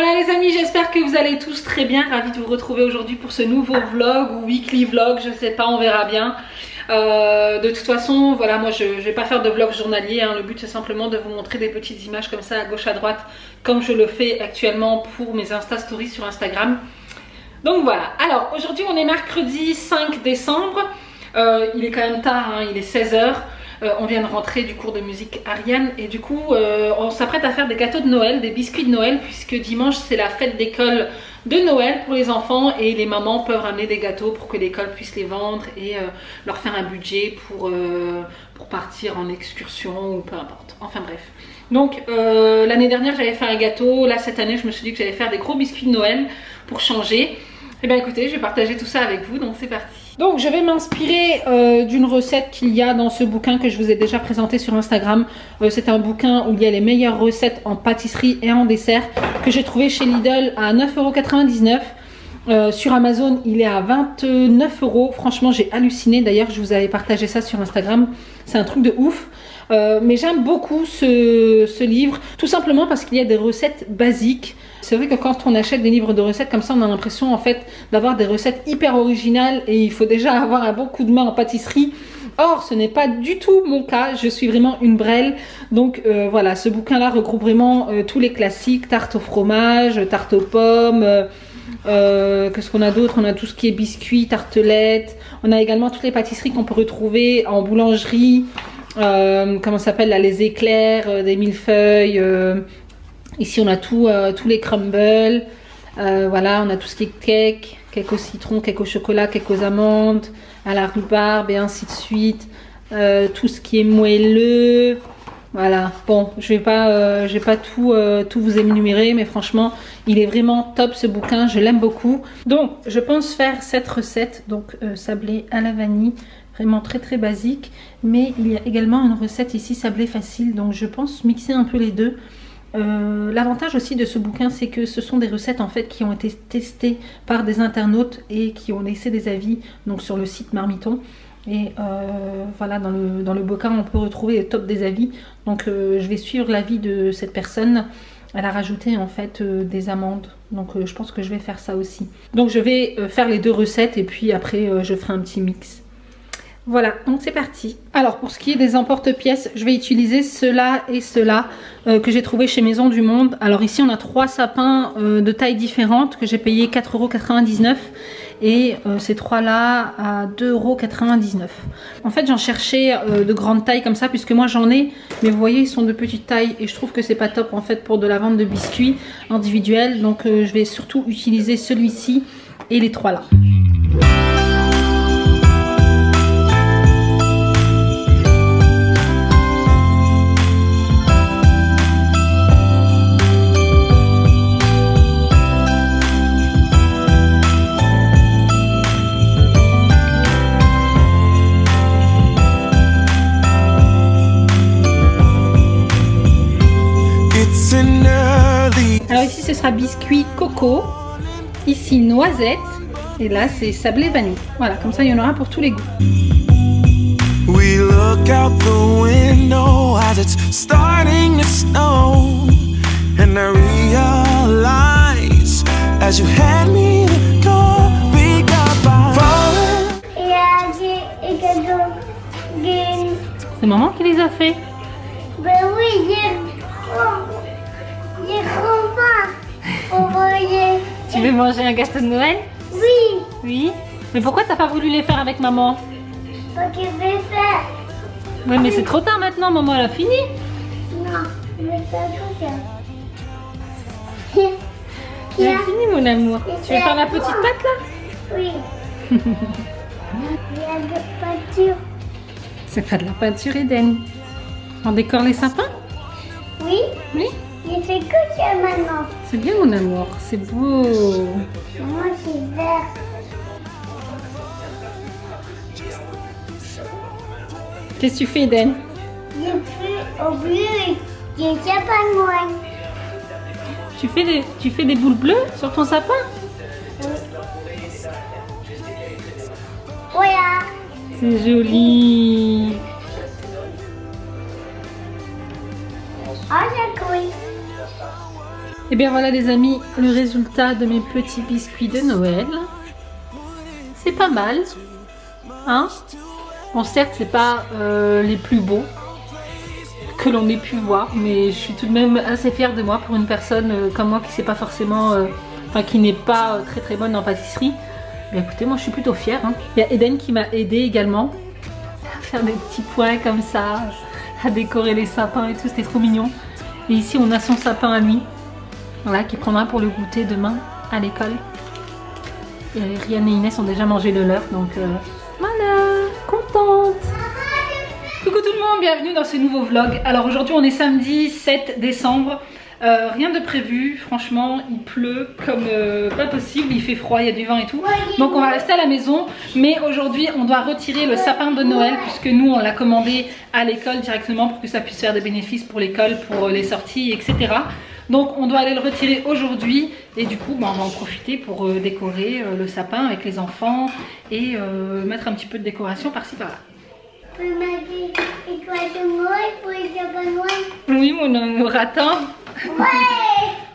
Voilà les amis, j'espère que vous allez tous très bien. Ravie de vous retrouver aujourd'hui pour ce nouveau vlog ou weekly vlog, je sais pas, on verra bien. De toute façon, voilà, moi je vais pas faire de vlog journalier, hein. Le but c'est simplement de vous montrer des petites images comme ça à gauche à droite, comme je le fais actuellement pour mes Insta Stories sur Instagram. Donc voilà, alors aujourd'hui on est mercredi 5 décembre, il est quand même tard, hein, il est 16 h. On vient de rentrer du cours de musique Ariane et du coup on s'apprête à faire des gâteaux de Noël, des biscuits de Noël, puisque dimanche c'est la fête d'école de Noël pour les enfants et les mamans peuvent ramener des gâteaux pour que l'école puisse les vendre et leur faire un budget pour partir en excursion ou peu importe, enfin bref. Donc l'année dernière j'avais fait un gâteau, là cette année je me suis dit que j'allais faire des gros biscuits de Noël pour changer. Et bien écoutez, je vais partager tout ça avec vous, donc c'est parti. Donc je vais m'inspirer d'une recette qu'il y a dans ce bouquin que je vous ai déjà présenté sur Instagram. C'est un bouquin où il y a les meilleures recettes en pâtisserie et en dessert que j'ai trouvé chez Lidl à 9,99 €. Sur Amazon il est à 29 €. Franchement j'ai halluciné, d'ailleurs je vous avais partagé ça sur Instagram. C'est un truc de ouf. Mais j'aime beaucoup ce livre, tout simplement parce qu'il y a des recettes basiques. C'est vrai que quand on achète des livres de recettes comme ça, on a l'impression en fait d'avoir des recettes hyper originales et il faut déjà avoir un bon coup de main en pâtisserie. Or, ce n'est pas du tout mon cas, je suis vraiment une brêle. Donc voilà, ce bouquin-là regroupe vraiment tous les classiques, tarte au fromage, tarte aux pommes, qu'est-ce qu'on a d'autre? On a tout ce qui est biscuits, tartelettes, on a également toutes les pâtisseries qu'on peut retrouver en boulangerie. Comment ça s'appelle là, les éclairs, des millefeuilles, ici on a tous les crumbles, voilà, on a tout ce qui est cake au citron, cake au chocolat, cake aux amandes, à la rhubarbe et ainsi de suite, tout ce qui est moelleux. Voilà, bon, je vais pas tout vous énumérer, mais franchement, il est vraiment top ce bouquin, je l'aime beaucoup. Donc, je pense faire cette recette, donc sablé à la vanille, vraiment très très basique. Mais il y a également une recette ici, sablé facile, donc je pense mixer un peu les deux. L'avantage aussi de ce bouquin, c'est que ce sont des recettes en fait qui ont été testées par des internautes et qui ont laissé des avis donc sur le site Marmiton. Et voilà, dans le bouquin on peut retrouver le top des avis. Donc je vais suivre l'avis de cette personne. Elle a rajouté en fait des amandes. Donc je pense que je vais faire ça aussi. Donc je vais faire les deux recettes et puis après je ferai un petit mix. Voilà, donc c'est parti. Alors pour ce qui est des emporte-pièces, je vais utiliser ceux-là et ceux-là que j'ai trouvé chez Maison du Monde. Alors ici on a 3 sapins de tailles différentes que j'ai payé 4,99 € et ces 3-là à 2,99 €. En fait j'en cherchais de grande taille comme ça puisque moi j'en ai, mais vous voyez ils sont de petite taille et je trouve que c'est pas top en fait pour de la vente de biscuits individuels. Donc je vais surtout utiliser celui-ci et les 3-là. Alors ici ce sera biscuit coco, ici noisette et là c'est sablé vanille. Voilà, comme ça il y en aura pour tous les goûts. We look out the window as it's starting to snow and I realize as you hand me the coffee cup. C'est maman qui les a fait. Ben oui, Tu veux manger un gâteau de Noël? Oui. Oui. Mais pourquoi t'as pas voulu les faire avec maman? Parce que je vais faire. Oui, mais c'est trop tard maintenant, maman elle a fini. Non, je vais faire tout ça. Tu as fini mon amour. Tu veux faire la petite pâte là? Oui. Il y a de la peinture. C'est pas de la peinture, Eden. On décore les sapins? Oui. Oui. Il fait que ça maintenant. C'est bien mon amour, c'est beau. Moi c'est vert. Qu'est-ce que tu fais, Eden? J'ai fait au bleu, j'ai sapin noir. Tu fais des boules bleues sur ton sapin? Voilà. C'est joli. Ah, j'ai compris. Et bien voilà les amis, le résultat de mes petits biscuits de Noël. C'est pas mal, hein? Bon certes c'est pas les plus beaux que l'on ait pu voir, mais je suis tout de même assez fière de moi pour une personne comme moi qui sait pas forcément, enfin qui n'est pas très bonne en pâtisserie. Mais écoutez, moi je suis plutôt fière, hein. Il y a Eden qui m'a aidé également à faire des petits points comme ça, à décorer les sapins et tout, c'était trop mignon. Et ici on a son sapin à lui, voilà, qui prendra pour le goûter demain à l'école. Et Ryan et Inès ont déjà mangé le leur, donc voilà, contente. Coucou tout le monde, bienvenue dans ce nouveau vlog. Alors aujourd'hui on est samedi 7 décembre. Rien de prévu, franchement il pleut comme pas possible, il fait froid, il y a du vent et tout. Donc on va rester à la maison, mais aujourd'hui on doit retirer le sapin de Noël puisque nous on l'a commandé à l'école directement pour que ça puisse faire des bénéfices pour l'école, pour les sorties, etc. Donc on doit aller le retirer aujourd'hui et du coup on va en profiter pour décorer le sapin avec les enfants et mettre un petit peu de décoration par-ci par-là. Oui mon raton. Ouais,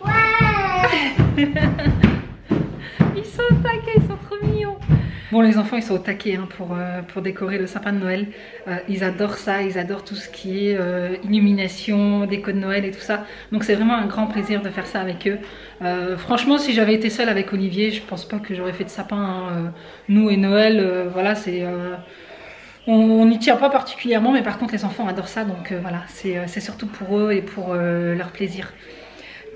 ouais. Ils sont au taquet, ils sont trop mignons. Bon les enfants ils sont au taquet hein, pour décorer le sapin de Noël. Ils adorent ça, ils adorent tout ce qui est illumination, déco de Noël et tout ça. Donc c'est vraiment un grand plaisir de faire ça avec eux. Franchement si j'avais été seule avec Olivier, je pense pas que j'aurais fait de sapin. Hein. Nous et Noël, voilà c'est... On n'y tient pas particulièrement, mais par contre les enfants adorent ça, donc voilà, c'est surtout pour eux et pour leur plaisir.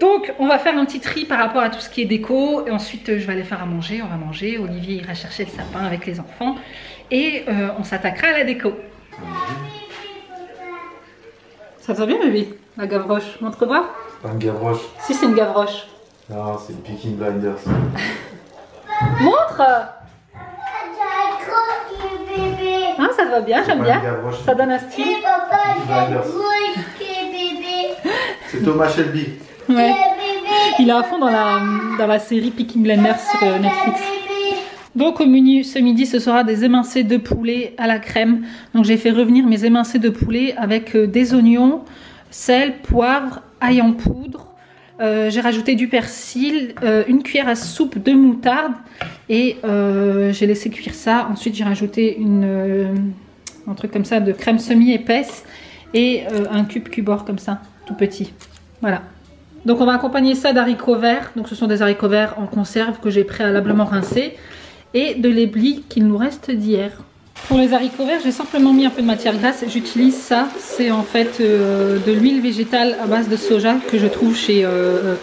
Donc on va faire un petit tri par rapport à tout ce qui est déco, et ensuite je vais aller faire à manger, on va manger, Olivier ira chercher le sapin avec les enfants, et on s'attaquera à la déco. Ça te va bien bébé, la gavroche, montre voir. Pas une gavroche. Si c'est une gavroche. Non, c'est une Peaky Blinders. Montre. Ah, ça te va bien, j'aime bien. Ça donne un style. C'est Thomas Shelby. Ouais. Il est à fond dans la série Peaky Blinders sur Netflix. Donc au menu ce midi ce sera des émincés de poulet à la crème. Donc j'ai fait revenir mes émincés de poulet avec des oignons, sel, poivre, ail en poudre. J'ai rajouté du persil, une cuillère à soupe de moutarde et j'ai laissé cuire ça. Ensuite j'ai rajouté un truc comme ça de crème semi-épaisse et un cube cubord comme ça, tout petit. Voilà. Donc on va accompagner ça d'haricots verts. Donc ce sont des haricots verts en conserve que j'ai préalablement rincés et de l'éblis qu'il nous reste d'hier. Pour les haricots verts, j'ai simplement mis un peu de matière grasse. J'utilise ça, c'est en fait de l'huile végétale à base de soja que je trouve chez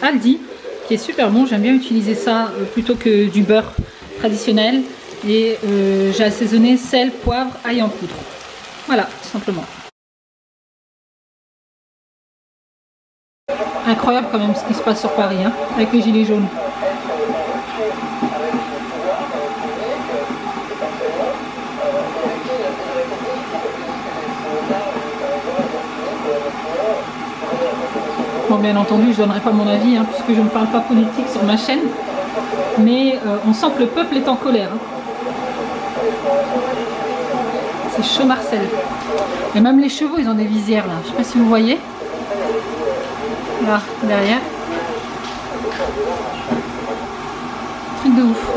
Aldi, qui est super bon. J'aime bien utiliser ça plutôt que du beurre traditionnel. Et j'ai assaisonné sel, poivre, ail en poudre. Voilà, tout simplement. Incroyable quand même ce qui se passe sur Paris, hein, avec les gilets jaunes. Bon, bien entendu, je ne donnerai pas mon avis, hein, puisque je ne parle pas politique sur ma chaîne. Mais on sent que le peuple est en colère. Hein. C'est chaud Marcel. Et même les chevaux, ils ont des visières là. Je ne sais pas si vous voyez. Là, derrière. Truc de ouf.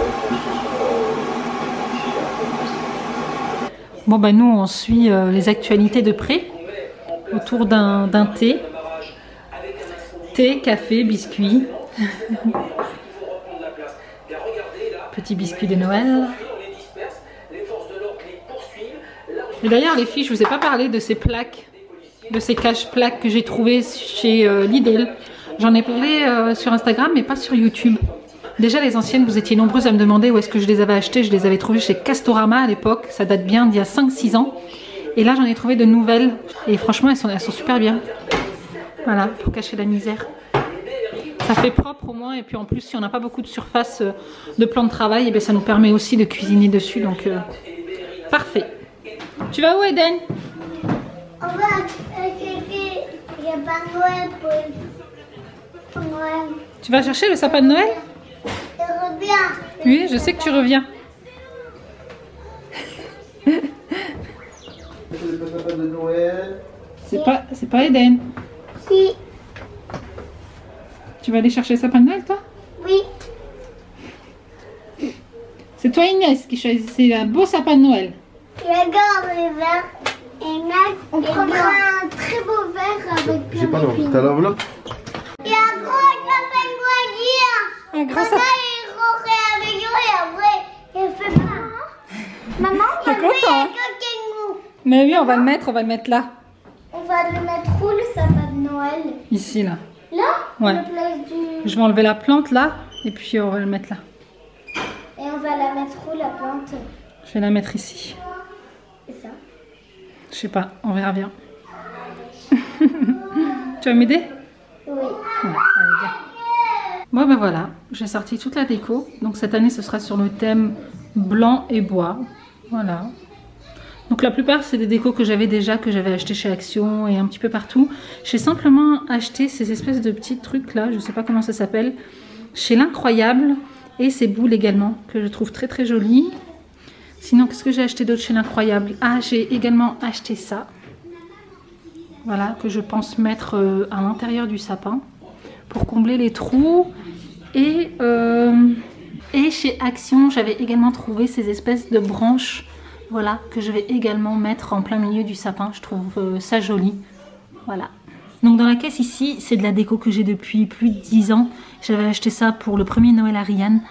Bon, bah nous, on suit les actualités de près. Autour d'un thé. Thé, café, biscuits. Petit biscuit de Noël. Et d'ailleurs les filles, je vous ai pas parlé de ces plaques, de ces cache-plaques que j'ai trouvées chez Lidl. J'en ai parlé sur Instagram mais pas sur YouTube. Déjà les anciennes, vous étiez nombreuses à me demander où est-ce que je les avais achetées. Je les avais trouvées chez Castorama à l'époque, ça date bien d'il y a 5-6 ans. Et là j'en ai trouvé de nouvelles et franchement elles sont super bien. Voilà, pour cacher la misère. Ça fait propre au moins et puis en plus si on n'a pas beaucoup de surface de plan de travail, et bien ça nous permet aussi de cuisiner dessus, donc parfait. Tu vas où Eden? On va acheter le sapin de Noël pour Noël. Tu vas chercher le sapin de Noël? Je reviens. Oui, je sais que tu reviens. Le sapin de Noël. C'est pas Eden. Si. Tu Tu vas aller chercher le sapin de Noël, toi? Oui. C'est toi, Inès, qui choisissait un beau sapin de Noël. Regarde le verre. Et là, on prendra un très beau verre avec J'ai pas l'enveloppe. T'as l'enveloppe? Il y a un gros sapin de Noël hier. Un grand Maman, sapin. il est rentré avec nous et après, il fait pas. Maman, T'es content, hein? nous. Mais oui, on va le mettre là. On va le mettre où le sapin de Noël? Ici, là. Là? Ouais. À la place du... Je vais enlever la plante là, et puis on va le mettre là. Et on va la mettre où la plante? Je vais la mettre ici. Et ça? Je sais pas, on verra bien. Tu vas m'aider? Oui. Ouais, allez, viens. Bon ben voilà, j'ai sorti toute la déco. Donc cette année ce sera sur le thème blanc et bois. Voilà. Donc la plupart c'est des décos que j'avais déjà, que j'avais acheté chez Action et un petit peu partout. J'ai simplement acheté ces espèces de petits trucs là, je sais pas comment ça s'appelle, chez l'Incroyable. Et ces boules également, que je trouve très très jolies. Sinon, qu'est-ce que j'ai acheté d'autre chez l'Incroyable? Ah, j'ai également acheté ça. Voilà, que je pense mettre à l'intérieur du sapin pour combler les trous. Et chez Action, j'avais également trouvé ces espèces de branches, voilà, que je vais également mettre en plein milieu du sapin. Je trouve ça joli. Voilà. Donc dans la caisse ici, c'est de la déco que j'ai depuis plus de 10 ans. J'avais acheté ça pour le premier Noël à Rianne.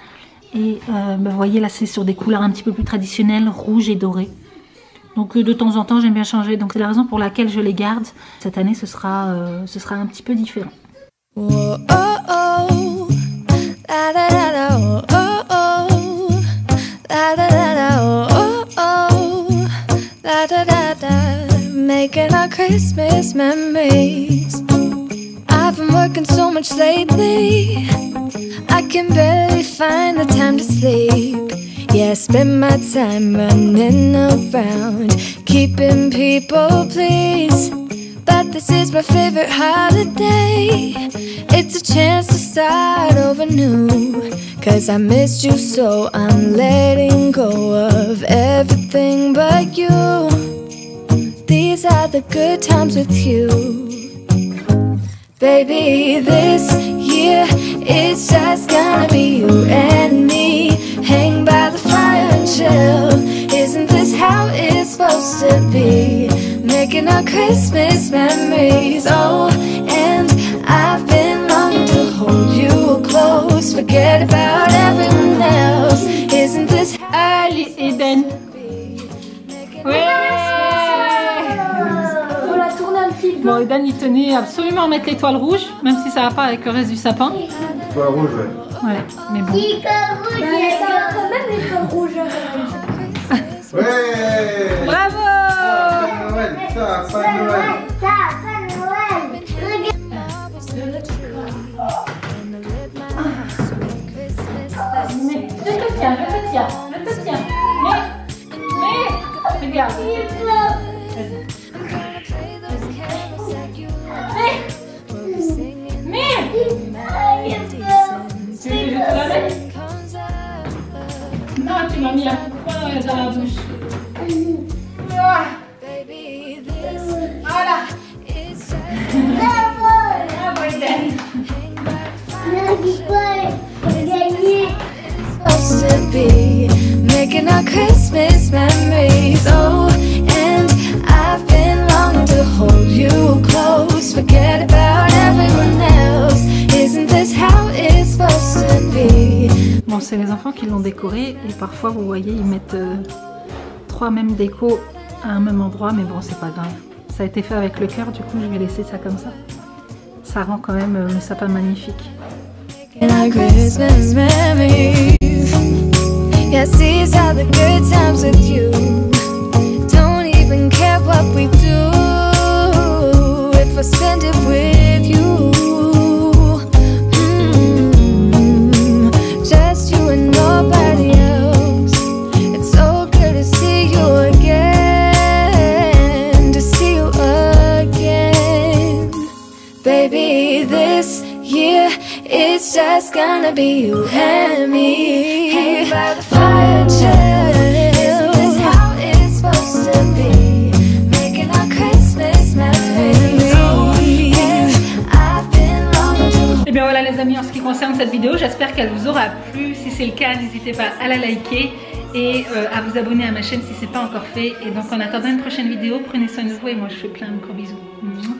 Et vous voyez là, c'est sur des couleurs un petit peu plus traditionnelles, rouge et doré. Donc de temps en temps, j'aime bien changer. Donc c'est la raison pour laquelle je les garde. Cette année, ce sera un petit peu différent. Whoa, oh, oh. La, da, da, da, oh, oh, oh. La, da, da, da, oh, oh, oh. La, da, da, da. Making our Christmas memories. I've been working so much lately, I can barely find the time to sleep. Yeah, I spend my time running around, keeping people pleased. But this is my favorite holiday. It's a chance to start over new. Cause I missed you, so I'm letting go of everything but you. These are the good times with you. Baby, this year it's just gonna be you and me. Hang by the fire and chill. Isn't this how it's supposed to be? Making our Christmas memories. Oh, and I've been longing to hold you close. Forget about everyone else. Isn't this how Allez, Eden. Ouais. On la tourne un petit peu. Bon, Eden, il tenait absolument à mettre l'étoile rouge, même si ça va pas avec le reste du sapin. Toi, rouge, ouais. Ouais, mais bon. L'école rouge, quand même l'école rouge. Ouais. Bravo! Père Noël, ça, Père Noël. ça, pas Noël. Mais je te tiens, je te tiens. Mais, regarde. Tu veux que je te la mette? Non, tu m'as mis un coup de poing dans la bouche. Ah, voilà. Bravo, Eden. Supposed to be making our Christmas memories. Oh, and I've been longing to hold you close. Forget about everyone else. Isn't this how it's supposed to be? Bon, c'est les enfants qui l'ont décoré et parfois vous voyez ils mettent 3 mêmes décos à un même endroit, mais bon c'est pas grave. Ça a été fait avec le cœur, du coup je vais laisser ça comme ça. Ça rend quand même le sapin magnifique. In our Christmas memories. Yes, these are the good times with you. Don't even care what we do if I spend it with you. Just you and nobody else. It's so good to see you again. To see you again. Baby, this year it's just gonna be you and me. Hang by the fire chill. Isn't this how it's supposed to be? Making our Christmas memories. Oh, yeah, I've been longing to. Et bien voilà les amis, concerne cette vidéo. J'espère qu'elle vous aura plu. Si c'est le cas, n'hésitez pas à la liker et à vous abonner à ma chaîne si ce n'est pas encore fait. Et donc en attendant une prochaine vidéo, prenez soin de vous et moi je fais plein de gros bisous. Mouah.